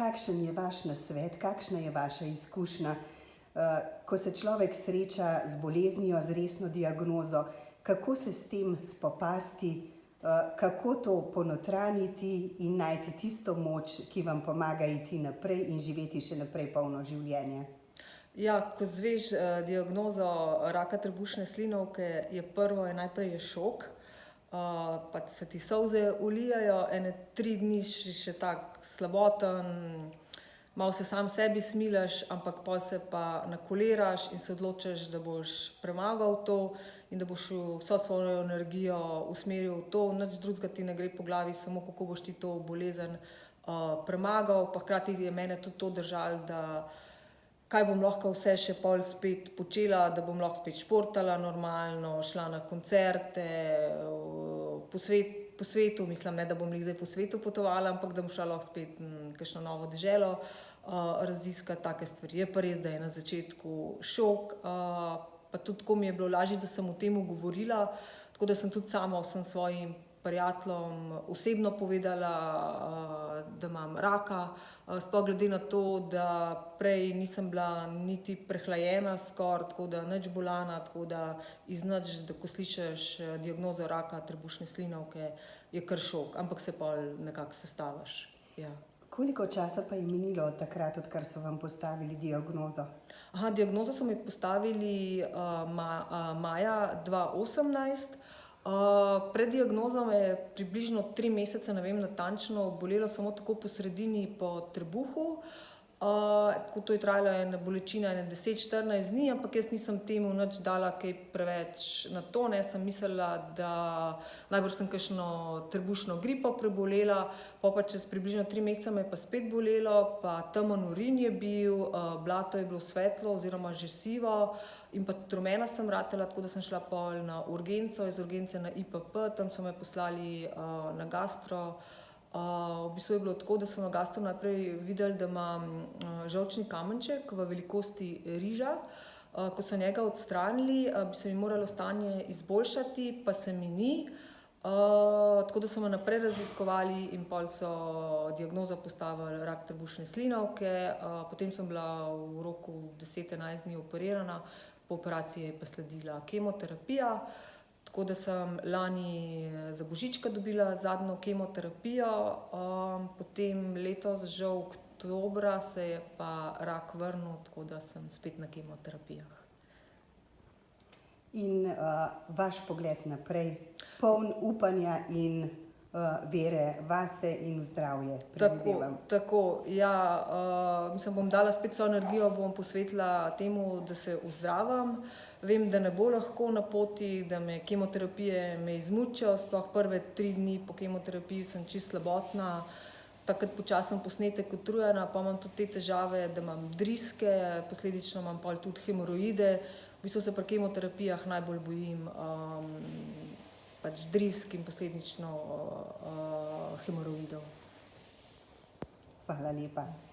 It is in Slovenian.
kakšen je vaš nasvet, kakšna je vaša izkušnja, ko se človek sreča z boleznijo, z resno diagnozo, kako se s tem spopasti, kako to ponotranjiti in najti tisto moč, ki vam pomaga iti naprej in živeti še naprej polno življenje? Ja, ko izveš diagnozo raka trebušne slinavke, je prvo najprej šok, pa se ti solze ulijajo, ene 3 dni si še tak slaboten, malo se sam sebi smilaš, ampak pol se pa nakoliraš in se odločiš, da boš premagal to in da boš vso svojo energijo usmeril v to, nič drugega ti ne gre po glavi, samo kako boš ti to bolezen premagal, pa hkrati je mene tudi to držalo, da kaj bom lahko vse še pol spet počela, da bom lahko spet športala normalno, šla na koncerte, po svetu, mislim, ne da bom zdaj po svetu potovala, ampak da bom šla lahko spet kakšno novo deželo raziskati, take stvari. Je pa res, da je na začetku šok, pa tudi tako mi je bilo lažje, da sem o tem govorila, tako da sem tudi sama vsem svojim prijateljem osebno povedala, da imam raka, sploh glede na to, da prej nisem bila niti prehlajena skoraj, tako da nič bolana, tako da iz nič, da ko slišiš diagnozo raka trebušne slinavke, je kar šok, ampak se pol nekako sestaviš. Ja. Koliko časa pa je minilo od takrat, odkar so vam postavili diagnozo? Diagnozo so mi postavili maja 2018. Pred diagnozo me je približno 3 mesece, ne vem natančno, bolelo samo tako po sredini po trebuhu. Tako to je trajalo ena bolečina, 10-14 dni, ampak jaz nisem temu nič dala kaj preveč na to, ne, sem mislila, da najbrž sem kakšno trebušno gripo prebolela, pa čez približno 3 mesece me je pa spet bolelo, pa temen urin je bil, blato je bilo svetlo oziroma že sivo in pa tudi rumena sem ratala, tako da sem šla pol na urgenco, iz urgence na IPP, tam so me poslali na gastro. V bistvu je bilo tako, da so na gastro najprej videli, da imam žolčni kamenček v velikosti riža. Ko so njega odstranili, bi se mi moralo stanje izboljšati, pa se mi ni. Tako da so me naprej raziskovali in pol so diagnozo postavili rak trebušne slinavke. Potem sem bila v roku 10-11 dni operirana, po operaciji je pa sledila kemoterapija. Tako da sem lani za božička dobila zadnjo kemoterapijo, potem letos žal oktobra se je pa rak vrnil, tako da sem spet na kemoterapijah. In vaš pogled naprej, poln upanja in vere vase in v zdravje, predvidevam. Tako, ja, mislim, bom dala spet vso energijo, bom posvetila temu, da se ozdravim. Vem, da ne bo lahko na poti, da me kemoterapije me izmučijo, sploh prve 3 dni po kemoterapiji sem čisto slabotna, takrat počasi sem posnetek utrujena, pa imam tudi te težave, da imam driske, posledično imam pol tudi hemoroide. V bistvu se pri kemoterapijah najbolj bojim pač drisk in posledično hemoroidov. Hvala lepa.